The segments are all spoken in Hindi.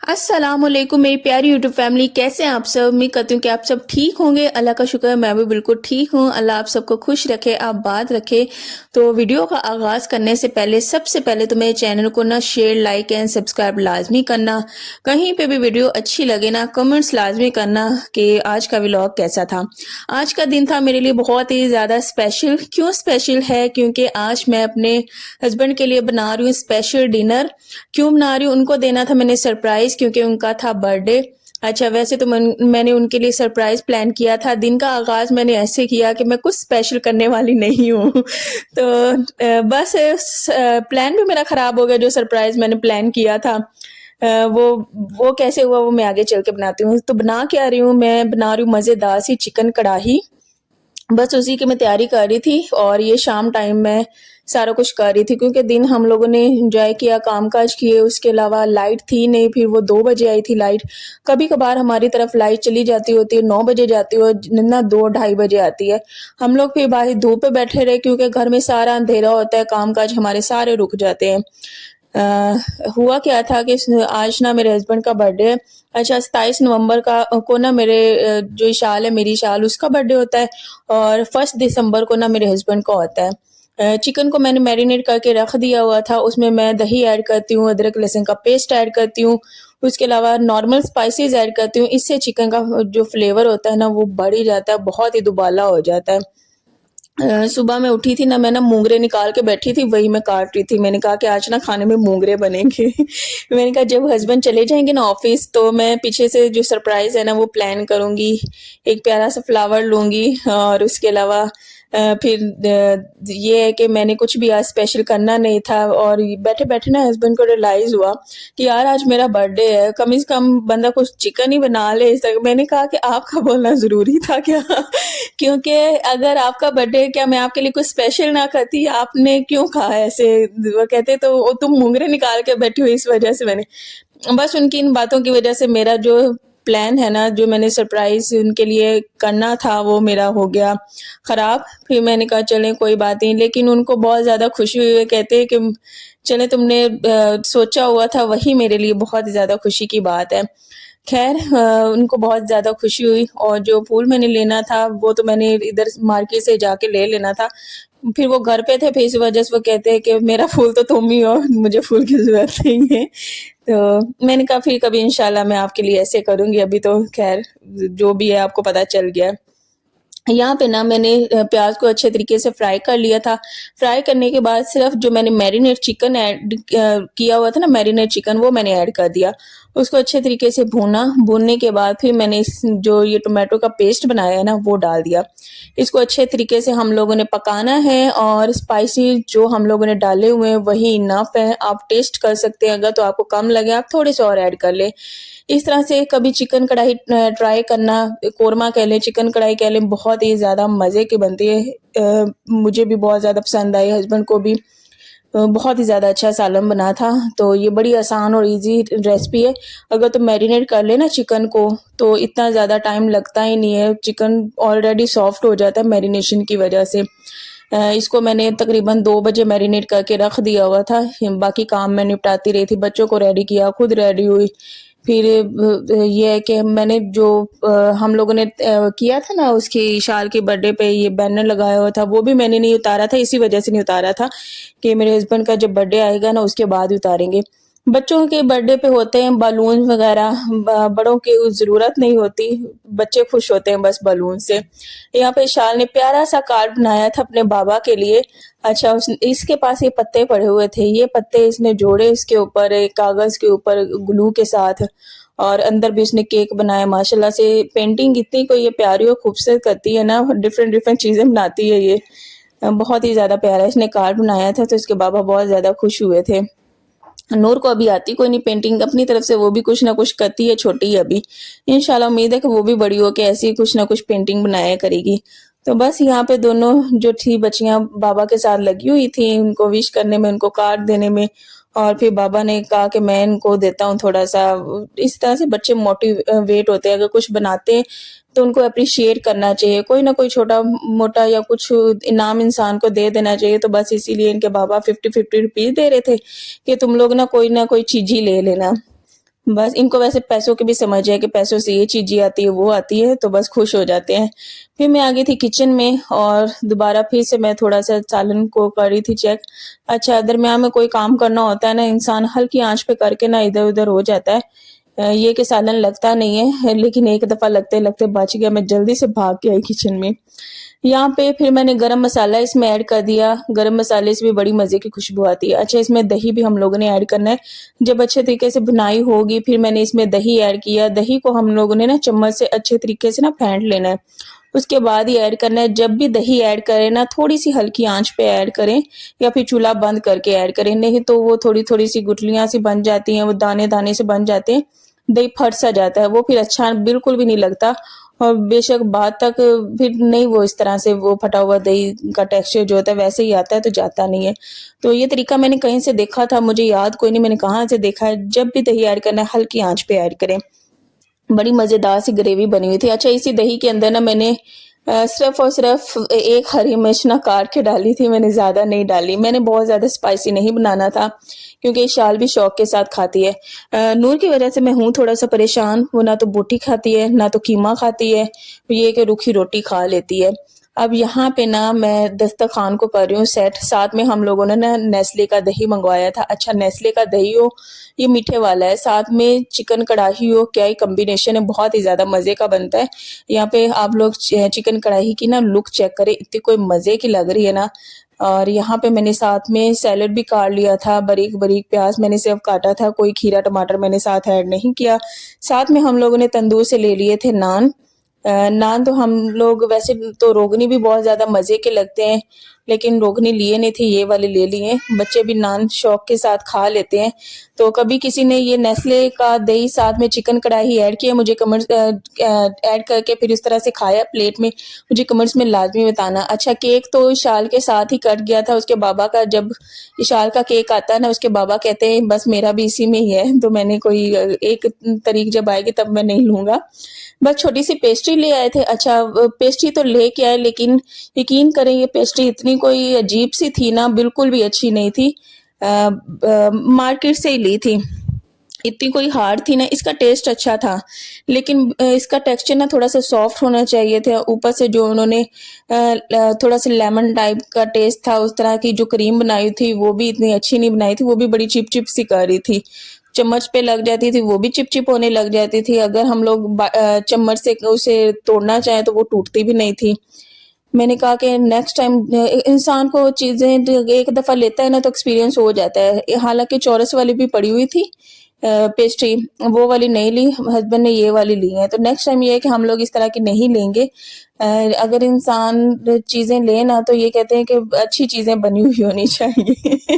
अस्सलामुअलैकुम मेरी प्यारी यूट्यूब फैमिली, कैसे हैं आप सब। उम्मीद करती हूँ कि आप सब ठीक होंगे। अल्लाह का शुक्र है मैं भी बिल्कुल ठीक हूँ। अल्लाह आप सबको खुश रखे, आप बात रखे। तो वीडियो का आगाज़ करने से पहले सबसे पहले तो मेरे चैनल को ना शेयर, लाइक एंड सब्सक्राइब लाजमी करना। कहीं पे भी वीडियो अच्छी लगे ना कमेंट्स लाजमी करना कि आज का व्लॉग कैसा था। आज का दिन था मेरे लिए बहुत ही ज़्यादा स्पेशल। क्यों स्पेशल है? क्योंकि आज मैं अपने हस्बैंड के लिए बना रही हूँ स्पेशल डिनर। क्यों बना रही हूँ? उनको देना था मैंने सरप्राइज, क्योंकि उनका था बर्थडे। अच्छा, वैसे तो मैंने उनके लिए सरप्राइज प्लान किया था। दिन का आगाज मैंने ऐसे किया कि मैं कुछ स्पेशल करने वाली नहीं हूँ तो बस प्लान भी मेरा खराब हो गया। जो सरप्राइज मैंने प्लान किया था वो कैसे हुआ वो मैं आगे चल के बनाती हूँ। तो बना क्या रही हूँ, मैं बना रही हूँ मज़ेदार सी चिकन कढ़ाई। बस उसी की मैं तैयारी कर रही थी और ये शाम टाइम मैं सारा कुछ कर रही थी, क्योंकि दिन हम लोगों ने एंजॉय किया, कामकाज किए। उसके अलावा लाइट थी नहीं, फिर वो 2 बजे आई थी लाइट। कभी कभार हमारी तरफ लाइट चली जाती होती है, 9 बजे जाती हो ना, 2 ढाई बजे आती है। हम लोग फिर बाहर धूप पे बैठे रहे, क्योंकि घर में सारा अंधेरा होता है, कामकाज हमारे सारे रुक जाते हैं। हुआ क्या था कि आज ना मेरे हस्बैंड का बर्थडे है। अच्छा, 27 नवंबर को ना मेरे जो इशाल है, मेरी इशाल, उसका बर्थडे होता है। और 1 दिसंबर को ना मेरे हस्बैंड का होता है। चिकन को मैंने मैरिनेट करके रख दिया हुआ था। उसमें मैं दही ऐड करती हूँ, अदरक लहसुन का पेस्ट ऐड करती हूँ। उसके अलावा नॉर्मल स्पाइसेस ऐड करती हूँ। इससे चिकन का जो फ्लेवर होता है ना वो बढ़ ही जाता है, बहुत ही दुबाला हो जाता है। सुबह मैं उठी थी ना, मैं ना मूंगरे निकाल के बैठी थी, वही मैं काट रही थी। मैंने कहा कि आज ना खाने में मूंगरे बनेंगे मैंने कहा जब हस्बैंड चले जाएंगे ना ऑफिस, तो मैं पीछे से जो सरप्राइज है ना वो प्लान करूंगी। एक प्यारा सा फ्लावर लूंगी और उसके अलावा फिर ये है कि मैंने कुछ भी आज स्पेशल करना नहीं था। और बैठे बैठे ना हस्बैंड को रियलाइज हुआ कि यार आज मेरा बर्थडे है, कम से कम बंदा कुछ चिकन ही बना ले इस तक। मैंने कहा कि आपका बोलना जरूरी था क्या क्योंकि अगर आपका बर्थडे, क्या मैं आपके लिए कुछ स्पेशल ना करती? आपने क्यों कहा ऐसे? वो कहते तो "ओ, तुम मुंगरे निकाल के बैठी हो, इस वजह से मैंने।" बस उनकी इन बातों की वजह से मेरा जो प्लान है ना, जो मैंने सरप्राइज उनके लिए करना था, वो मेरा हो गया खराब। फिर मैंने कहा चलें कोई बात नहीं, लेकिन उनको बहुत ज़्यादा खुशी हुई। वो कहते हैं कि चले, तुमने सोचा हुआ था वही मेरे लिए बहुत ही ज़्यादा खुशी की बात है। खैर उनको बहुत ज़्यादा खुशी हुई। और जो फूल मैंने लेना था वो तो मैंने इधर मार्केट से जाके ले लेना था। फिर वो घर पे थे, फिर इस वजह से वो कहते हैं कि मेरा फूल तो तुम ही हो, मुझे फूल की ज़रूरत नहीं है। तो मैंने कहा फिर कभी इंशाल्लाह मैं आपके लिए ऐसे करूँगी। अभी तो खैर जो भी है आपको पता चल गया है। यहाँ पे ना मैंने प्याज को अच्छे तरीके से फ्राई कर लिया था। फ्राई करने के बाद सिर्फ जो मैंने मैरिनेट चिकन ऐड किया हुआ था ना, मैरिनेट चिकन, वो मैंने ऐड कर दिया। उसको अच्छे तरीके से भूना। भूनने के बाद फिर मैंने जो ये टोमेटो का पेस्ट बनाया है ना वो डाल दिया। इसको अच्छे तरीके से हम लोगों ने पकाना है। और स्पाइसी जो हम लोगों ने डाले हुए हैं वही इनफ है। आप टेस्ट कर सकते हैं, अगर तो आपको कम लगे आप थोड़े से और ऐड कर ले। इस तरह से कभी चिकन कढ़ाई ट्राई करना, कोरमा कह लें, चिकन कढ़ाई कह लें, बहुत ही ज़्यादा मज़े की बनती है। मुझे भी बहुत ज़्यादा पसंद आई, हस्बैंड को भी। बहुत ही ज़्यादा अच्छा सालन बना था। तो ये बड़ी आसान और इजी रेसिपी है। अगर तो मैरिनेट कर लेना चिकन को तो इतना ज़्यादा टाइम लगता ही नहीं है, चिकन ऑलरेडी सॉफ्ट हो जाता है मैरिनेशन की वजह से। इसको मैंने तकरीबन 2 बजे मैरिनेट करके रख दिया हुआ था। बाकी काम मैं निपटाती रही थी, बच्चों को रेडी किया, खुद रेडी हुई। फिर ये है कि मैंने जो हम लोगों ने किया था ना उसकी इशाल के बर्थडे पे ये बैनर लगाया हुआ था, वो भी मैंने नहीं उतारा था। इसी वजह से नहीं उतारा था कि मेरे हस्बैंड का जब बर्थडे आएगा ना उसके बाद ही उतारेंगे। बच्चों के बर्थडे पे होते हैं बलून वगैरह, बड़ों की ज़रूरत नहीं होती। बच्चे खुश होते हैं बस बलून से। यहाँ पे इशाल ने प्यारा सा कार्ड बनाया था अपने बाबा के लिए। अच्छा, इसके पास ये पत्ते पड़े हुए थे, ये पत्ते इसने जोड़े इसके ऊपर एक कागज के ऊपर ग्लू के साथ। और अंदर भी उसने केक बनाया। माशाल्लाह से पेंटिंग इतनी को ये प्यारी और खूबसूरत करती है ना, डिफरेंट डिफरेंट चीजें बनाती है ये। बहुत ही ज्यादा प्यारा इसने कार्ड बनाया था, तो इसके बाबा बहुत ज्यादा खुश हुए थे। नूर को अभी आती कोई नहीं पेंटिंग, अपनी तरफ से वो भी कुछ ना कुछ करती है, छोटी है अभी। इंशाल्लाह उम्मीद है कि वो भी बड़ी हो के ऐसी कुछ ना कुछ पेंटिंग बनाया करेगी। तो बस यहाँ पे दोनों जो थी बच्चियां बाबा के साथ लगी हुई थी, उनको विश करने में, उनको कार्ड देने में। और फिर बाबा ने कहा कि मैं इनको देता हूँ थोड़ा सा। इस तरह से बच्चे मोटिवेट होते हैं, अगर कुछ बनाते हैं तो उनको अप्रिशिएट करना चाहिए, कोई ना कोई छोटा मोटा या कुछ इनाम इंसान को दे देना चाहिए। तो बस इसीलिए इनके बाबा 50-50 रुपीज दे रहे थे कि तुम लोग ना कोई चीज ही ले लेना। बस इनको वैसे पैसों की भी समझ है कि पैसों से ये चीज़ें आती है, वो आती है, तो बस खुश हो जाते हैं। फिर मैं आ गई थी किचन में और दोबारा फिर से मैं थोड़ा-सा सालन को कर रही थी चेक। अच्छा, दरमियान में कोई काम करना होता है ना, इंसान हल्की आँच पे करके ना इधर-उधर हो जाता है। ये कि सालन लगता नहीं है, लेकिन एक दफ़ा लगते-लगते बच गया, मैं जल्दी से भाग के आई किचन में। यहाँ पे फिर मैंने गरम मसाला इसमें ऐड कर दिया, गरम मसाले से भी बड़ी मज़े की खुशबू आती है। अच्छा, इसमें दही भी हम लोगों ने ऐड करना है, जब अच्छे तरीके से भुनाई होगी फिर मैंने इसमें दही ऐड किया, दही को हम लोगों ने ना चम्मच से अच्छे तरीके से ना फेंट लेना है, उसके बाद ही ऐड करना है। जब भी दही ऐड करें ना थोड़ी-सी हल्की आँच पे ऐड करें या फिर चूल्हा बंद करके ऐड करें, नहीं तो वो थोड़ी-थोड़ी सी गुठलियाँ सी बन जाती हैं, वो दाने-दाने से बन जाते हैं, दही फट सा जाता है, वो फिर अच्छा बिल्कुल भी नहीं लगता और बेशक बाद तक फिर नहीं वो इस तरह से वो फटा हुआ दही का टेक्सचर जो होता है वैसे ही आता है तो जाता नहीं है। तो ये तरीका मैंने कहीं से देखा था, मुझे याद कोई नहीं मैंने कहाँ से देखा है, जब भी दही ऐड करना है हल्की आँच पे ऐड करें। बड़ी मज़ेदार सी ग्रेवी बनी हुई थी। अच्छा, इसी दही के अंदर ना मैंने सिर्फ़ और सिर्फ़ एक हरी मिर्च ना काट के डाली थी, मैंने ज़्यादा नहीं डाली। मैंने बहुत ज़्यादा स्पाइसी नहीं बनाना था क्योंकि शाल भी शौक के साथ खाती है। नूर की वज़ह से मैं हूँ थोड़ा-सा परेशान, वो ना तो बोटी खाती है, ना तो कीमा खाती है, ये है कि रूखी रोटी खा लेती है। अब यहाँ पे ना मैं दस्तरख़्वान को कर रही हूँ सेट, साथ में हम लोगों ने ना नेस्ले का दही मँगवाया था। अच्छा, नेस्ले का दही हो, ये मीठे वाला है, साथ में चिकन कढ़ाई हो, क्या ही कॉम्बिनेशन है, बहुत ही ज़्यादा मज़े का बनता है। यहाँ पे आप लोग चिकन कढ़ाई की ना लुक चेक करें, इतनी कोई मज़े की लग रही है ना। और यहाँ पे मैंने साथ में सैलेड भी काट लिया था, बारीक-बारीक प्याज़ मैंने सिर्फ़ काटा था, कोई खीरा टमाटर मैंने साथ ऐड नहीं किया। साथ में हम लोगों ने तंदूर से ले लिए थे नान। नान तो हम लोग वैसे तो रोगनी भी बहुत ज़्यादा मज़े के लगते हैं, लेकिन रोगनी लिए नहीं थे, ये वाले ले लिए। बच्चे भी नान शौक के साथ खा लेते हैं। तो कभी किसी ने ये नेस्ले का दही साथ में चिकन कढ़ाई ऐड किया, मुझे ऐड करके फिर इस तरह से खाया प्लेट में, मुझे कमेंट्स में लाज़मी बताना। अच्छा, केक तो इशाल के साथ ही कट गया था, उसके बाबा का जब इशाल का केक आता है ना, उसके बाबा कहते हैं बस मेरा भी इसी में ही है, तो मैंने कोई एक तारीख जब आएगी तब मैं नहीं लूँगा। बस छोटी-सी पेस्ट्री ले आए थे। अच्छा, पेस्ट्री तो लेके आए लेकिन यकीन करें ये पेस्ट्री इतनी कोई अजीब-सी थी ना, बिल्कुल भी अच्छी नहीं थी। मार्केट से ही ली थी। इतनी कोई हार्ड थी ना, इसका टेस्ट अच्छा था, लेकिन इसका टेक्सचर ना थोड़ा-सा सॉफ्ट होना चाहिए था। ऊपर से जो उन्होंने थोड़ा-सा लेमन टाइप का टेस्ट था, उस तरह की जो क्रीम बनाई थी, वो भी इतनी अच्छी नहीं बनाई थी, वो भी बड़ी चिप-चिप सी कर रही थी। चम्मच पे लग जाती थी, वो भी चिप-चिप होने लग जाती थी। अगर हम लोग चम्मच से उसे तोड़ना चाहें, तो वो टूटती भी नहीं थी। मैंने कहा कि नेक्स्ट टाइम इंसान को चीज़ें एक दफ़ा लेता है ना तो एक्सपीरियंस हो जाता है। हालाँकि चौरस वाली भी पड़ी हुई थी पेस्ट्री, वो वाली नहीं ली, हस्बैंड ने ये वाली ली है। तो नेक्स्ट टाइम ये है कि हम लोग इस तरह की नहीं लेंगे। अगर इंसान चीज़ें ले ना तो ये कहते हैं कि अच्छी चीज़ें बनी हुई होनी चाहिए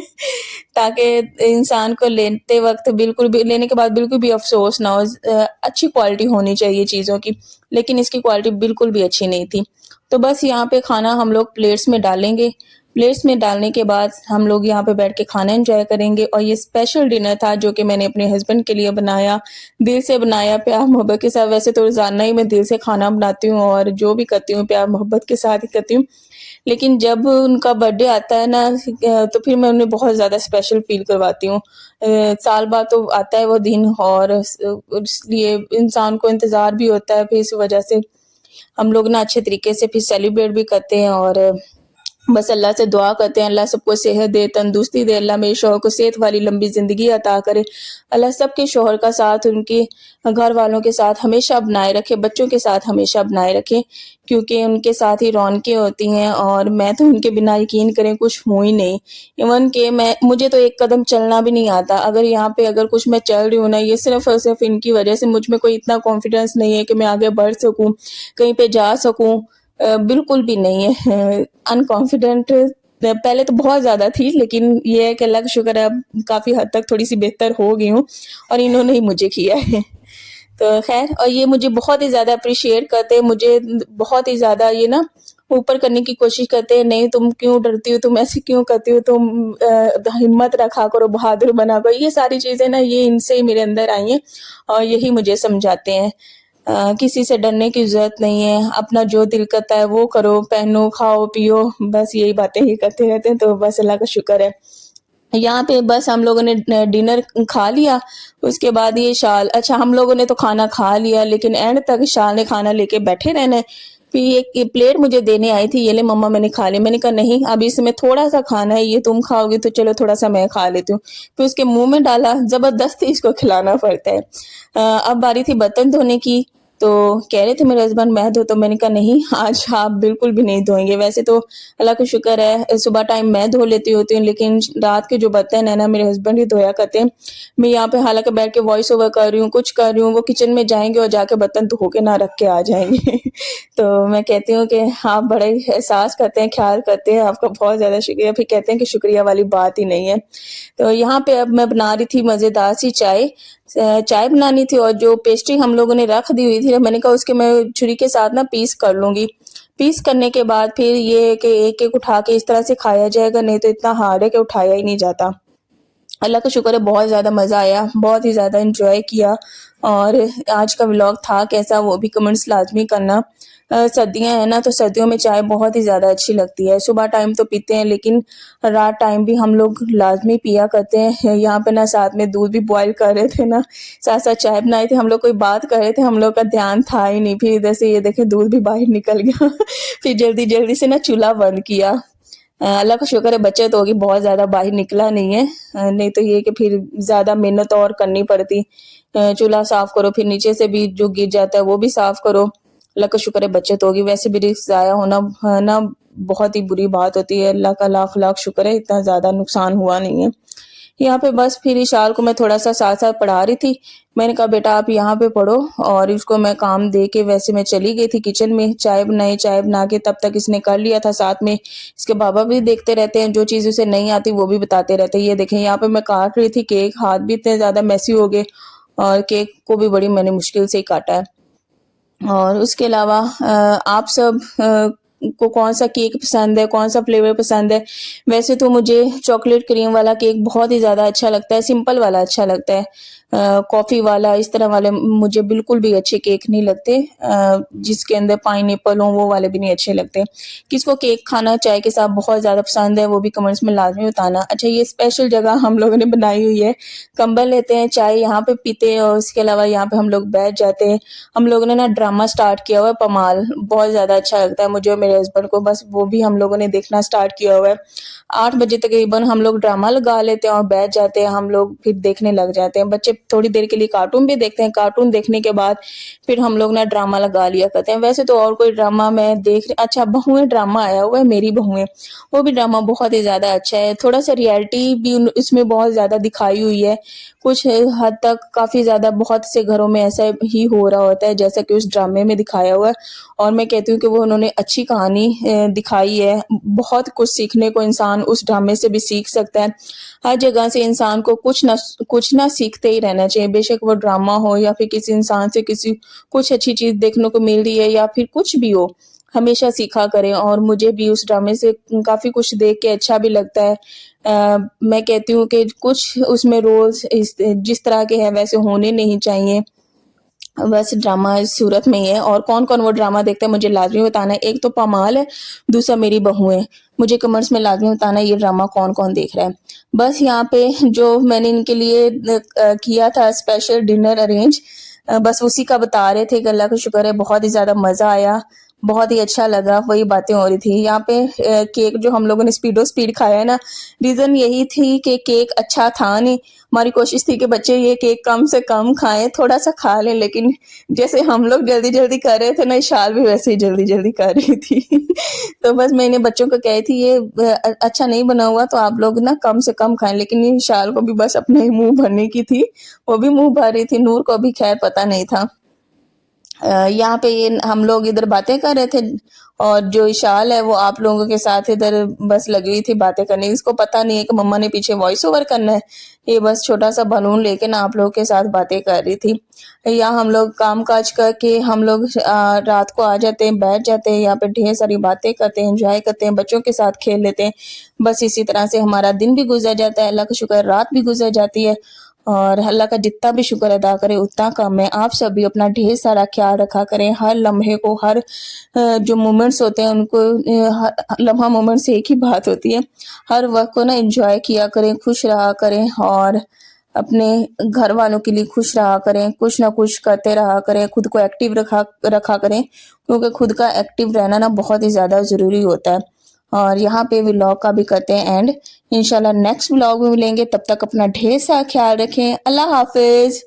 ताकि इंसान को लेते वक़्त बिल्कुल भी लेने के बाद बिल्कुल भी अफ़सोस ना हो। अच्छी क्वालिटी होनी चाहिए चीज़ों की, लेकिन इसकी क्वालिटी बिल्कुल भी अच्छी नहीं थी। तो बस यहाँ पे खाना हम लोग प्लेट्स में डालेंगे। प्लेट्स में डालने के बाद हम लोग यहाँ पे बैठ के खाना एंजॉय करेंगे और ये स्पेशल डिनर था जो कि मैंने अपने हस्बैंड के लिए बनाया, दिल से बनाया, प्यार मोहब्बत के साथ। वैसे तो रोज़ाना ही मैं दिल से खाना बनाती हूँ और जो भी करती हूँ प्यार मोहब्बत के साथ ही करती हूँ। लेकिन जब उनका बर्थडे आता है ना तो फिर मैं उन्हें बहुत ज़्यादा स्पेशल फ़ील करवाती हूँ। साल बाद तो आता है वो दिन और इसलिए इंसान को इंतज़ार भी होता है, फिर इस वजह से हम लोग ना अच्छे तरीके से फिर सेलिब्रेट भी करते हैं और बस अल्लाह से दुआ करते हैं अल्लाह सबको सेहत दे, तंदुरुस्ती दे, अल्लाह मेरे शौहर को सेहत वाली लंबी ज़िंदगी अता करे। अल्लाह सबके शौहर का साथ उनके घर वालों के साथ हमेशा बनाए रखे, बच्चों के साथ हमेशा बनाए रखे क्योंकि उनके साथ ही रौनकें होती हैं और मैं तो उनके बिना यकीन करें कुछ हूँ ही नहीं। इवन कि मुझे तो एक कदम चलना भी नहीं आता। अगर यहाँ पे अगर कुछ मैं चल रही हूँ ना, ये सिर्फ़ और सिर्फ़ इनकी वजह से मुझ में कोई इतना कॉन्फिडेंस नहीं है कि मैं आगे बढ़ सकूँ, कहीं पे जा सकूँ। बिल्कुल भी नहीं है। अनकॉन्फिडेंट पहले तो बहुत ज़्यादा थी, लेकिन ये है कि अल्लाह का शुक्र है अब काफ़ी हद तक थोड़ी-सी बेहतर हो गई हूँ और इन्होंने ही मुझे किया है। तो ख़ैर और ये मुझे बहुत ही ज़्यादा एप्रिशिएट करते हैं, मुझे बहुत ही ज़्यादा ये ना ऊपर करने की कोशिश करते हैं, नहीं तुम क्यों डरती हो, तुम ऐसे क्यों करती हो, तुम हिम्मत रखा करो, बहादुर बना करो। ये सारी चीज़ें ना ये इनसे ही मेरे अंदर आई हैं और यही मुझे समझाते हैं। किसी से डरने की ज़रूरत नहीं है, अपना जो दिल करता है वो करो, पहनो, खाओ, पियो, बस यही बातें ही करते रहते हैं, तो बस अल्लाह का शुक्र है। यहाँ पे बस हम लोगों ने डिनर खा लिया। उसके बाद ये शाल, अच्छा हम लोगों ने तो खाना खा लिया लेकिन एंड तक शाल ने खाना लेके बैठे रहना है। फिर ये प्लेट मुझे देने आई थी, ये ले मम्मा मैंने खा लिया। मैंने कहा नहीं अभी इसमें थोड़ा सा खाना है, ये तुम खाओगी तो चलो थोड़ा सा मैं खा लेती हूँ। फिर उसके मुंह में डाला, जबरदस्ती इसको खिलाना पड़ता है। अब बारी थी बर्तन धोने की, तो कह रहे थे मेरे हस्बैंड मैं धो, तो मैंने कहा नहीं आज आप बिल्कुल भी नहीं धोएंगे। वैसे तो अल्लाह का शुक्र है सुबह टाइम मैं धो लेती होती हूँ, लेकिन रात के जो बर्तन है ना मेरे हस्बैंड ही धोया करते हैं। मैं यहाँ पे हालांकि बैठ के वॉइस ओवर कर रही हूँ, कुछ कर रही हूँ, वो किचन में जाएंगे और जाके बर्तन धो के ना रख के आ जाएंगे। तो मैं कहती हूँ कि आप बड़े एहसास करते हैं, ख्याल करते हैं, आपका बहुत ज़्यादा शुक्रिया। फिर कहते हैं कि शुक्रिया वाली बात ही नहीं है। तो यहाँ पे अब मैं बना रही थी मज़ेदार सी चाय। चाय बनानी थी और जो पेस्ट्री हम लोगों ने रख दी हुई थी, मैंने कहा उसके मैं छुरी के साथ ना पीस कर लूँगी। पीस करने के बाद फिर ये है कि एक-एक उठा के इस तरह से खाया जाएगा, नहीं तो इतना हार्ड है कि उठाया ही नहीं जाता। अल्लाह का शुक्र है बहुत ज़्यादा मज़ा आया, बहुत ही ज़्यादा एंजॉय किया। और आज का व्लॉग था कैसा वो भी कमेंट्स लाजमी करना। सर्दियाँ हैं ना, तो सर्दियों में चाय बहुत ही ज़्यादा अच्छी लगती है। सुबह टाइम तो पीते हैं लेकिन रात टाइम भी हम लोग लाजमी पिया करते हैं। यहाँ पे ना साथ में दूध भी बॉयल कर रहे थे ना, साथ साथ चाय बनाई थी। हम लोग कोई बात कर रहे थे, हम लोग का ध्यान था ही नहीं। फिर इधर से ये देखें दूध भी बाहर निकल गया। फिर जल्दी जल्दी से ना चूल्हा बंद किया। अल्लाह का शुक्र है बचत होगी, बहुत ज़्यादा बाहर निकला नहीं है। नहीं तो ये कि फिर ज़्यादा मेहनत और करनी पड़ती। चूल्हा साफ़ करो, फिर नीचे से भी जो गिर जाता है वो भी साफ़ करो। अल्लाह का शुक्र है बचत होगी, वैसे भी रिस्क ज़ाया होना ना बहुत ही बुरी बात होती है। अल्लाह का लाख लाख शुक्र है इतना ज़्यादा नुकसान हुआ नहीं है। यहाँ पे बस फिर इशाल को मैं थोड़ा-सा साथ-साथ पढ़ा रही थी। मैंने कहा बेटा आप यहाँ पे पढ़ो, और इसको मैं काम दे के वैसे मैं चली गई थी किचन में, चाय बनाई, चाय बना के तब तक इसने कर लिया था। साथ में इसके बाबा भी देखते रहते हैं, जो चीज़ उसे नहीं आती वो भी बताते रहते हैं। ये देखें यहाँ पे मैं काट रही थी केक, हाथ भी इतने ज़्यादा मेसी हो गए और केक को भी बड़ी मैंने मुश्किल से ही काटा है। और उसके अलावा आप सब को कौन-सा केक पसंद है, कौन-सा फ्लेवर पसंद है? वैसे तो मुझे चॉकलेट क्रीम वाला केक बहुत ही ज़्यादा अच्छा लगता है, सिंपल वाला अच्छा लगता है। कॉफ़ी वाला इस तरह वाले मुझे बिल्कुल भी अच्छे केक नहीं लगते। जिसके अंदर पाइनएप्पल हो वो वाले भी नहीं अच्छे लगते। किसको केक खाना चाय के साथ बहुत ज़्यादा पसंद है वो भी कमेंट्स में लाज़मी बताना। अच्छा ये स्पेशल जगह हम लोगों ने बनाई हुई है, कंबल लेते हैं, चाय यहाँ पे पीते हैं और उसके अलावा यहाँ पे हम लोग बैठ जाते हैं। हम लोगों ने ना ड्रामा स्टार्ट किया हुआ है पमाल, बहुत ज़्यादा अच्छा लगता है मुझे और मेरे हस्बैंड को, बस वो भी हम लोगों ने देखना स्टार्ट किया हुआ है। 8 बजे तकरीबन हम लोग ड्रामा लगा लेते हैं और बैठ जाते हैं, हम लोग फिर देखने लग जाते हैं। बच्चे थोड़ी देर के लिए कार्टून भी देखते हैं, कार्टून देखने के बाद फिर हम लोग ना ड्रामा लगा लिया करते हैं। वैसे तो और कोई ड्रामा मैं अच्छा बहुएँ ड्रामा आया हुआ है, मेरी बहुएँ, वो भी ड्रामा बहुत ही ज़्यादा अच्छा है। थोड़ा-सा रियलिटी भी इसमें बहुत ज़्यादा दिखाई हुई है। कुछ हद तक काफ़ी ज़्यादा बहुत से घरों में ऐसा ही हो रहा होता है जैसा कि उस ड्रामे में दिखाया हुआ है, और मैं कहती हूँ कि वो उन्होंने अच्छी कहानी दिखाई है। बहुत कुछ सीखने को इंसान उस ड्रामे से भी सीख सकता है। हर जगह से इंसान को कुछ ना सीखते ही रहना चाहिए, बेशक वो ड्रामा हो या फिर किसी इंसान से किसी कुछ अच्छी चीज़ देखने को मिल रही है या फिर कुछ भी हो, हमेशा सीखा करें। और मुझे भी उस ड्रामे से काफ़ी कुछ देख के अच्छा भी लगता है। मैं कहती हूँ कि कुछ उसमें रोल्स जिस तरह के हैं वैसे होने नहीं चाहिए। बस ड्रामा इस सूरत में ही है। और कौन-कौन वो ड्रामा देखता है मुझे लाज़मी बताना है। एक तो पमाल है, दूसरा मेरी बहू है। मुझे कमेंट्स में लाज़मी बताना है ये ड्रामा कौन-कौन देख रहा है। बस यहाँ पे जो मैंने इनके लिए किया था स्पेशल डिनर अरेंज, बस उसी का बता रहे थे कि अल्लाह का शुक्र है बहुत ही ज़्यादा मज़ा आया, बहुत ही अच्छा लगा, वही बातें हो रही थी। यहाँ पे केक जो हम लोगों ने स्पीडो स्पीड खाया है ना, रीज़न यही थी कि केक अच्छा था नहीं। हमारी कोशिश थी कि बच्चे ये केक कम से कम खाएँ, थोड़ा-सा खा लें, लेकिन जैसे हम लोग जल्दी-जल्दी कर रहे थे ना, इशाल भी वैसे ही जल्दी-जल्दी कर रही थी। तो बस मैंने बच्चों को कही थी ये अच्छा नहीं बना हुआ तो आप लोग ना कम से कम खाएँ, लेकिन ये इशाल को भी बस अपना ही मुँह भरने की थी, वो भी मुँह भर रही थी, नूर को भी खैर पता नहीं था। यहाँ पे ये हम लोग इधर बातें कर रहे थे और जो इशाल है वो आप लोगों के साथ इधर बस लगी हुई थी बातें करने। इसको पता नहीं है कि मम्मा ने पीछे वॉइस ओवर करना है, ये बस छोटा सा बलून लेके ना आप लोगों के साथ बातें कर रही थी। यहाँ हम लोग काम काज करके हम लोग रात को आ जाते हैं, बैठ जाते हैं, यहाँ पे ढेर सारी बातें करते हैं, एंजॉय करते हैं, बच्चों के साथ खेल लेते हैं। बस इसी तरह से हमारा दिन भी गुजर जाता है, अल्लाह का शुक्र रात भी गुजर जाती है। और अल्लाह का जितना भी शुक्र अदा करें उतना कम है। आप सभी अपना ढेर सारा ख्याल रखा करें, हर लम्हे को, हर जो मोमेंट्स होते हैं उनको, हर लम्हा मोमेंट से एक ही बात होती है, हर वक्त को ना एंजॉय किया करें, खुश रहा करें और अपने घर वालों के लिए खुश रहा करें, कुछ ना कुछ करते रहा करें, खुद को एक्टिव रखा रखा करें, क्योंकि खुद का एक्टिव रहना ना बहुत ही ज़्यादा ज़रूरी होता है। और यहाँ पे व्लॉग का भी करते हैं एंड। इंशाल्लाह नेक्स्ट व्लॉग में मिलेंगे, तब तक अपना ढेर सारा ख्याल रखें। अल्लाह हाफिज़।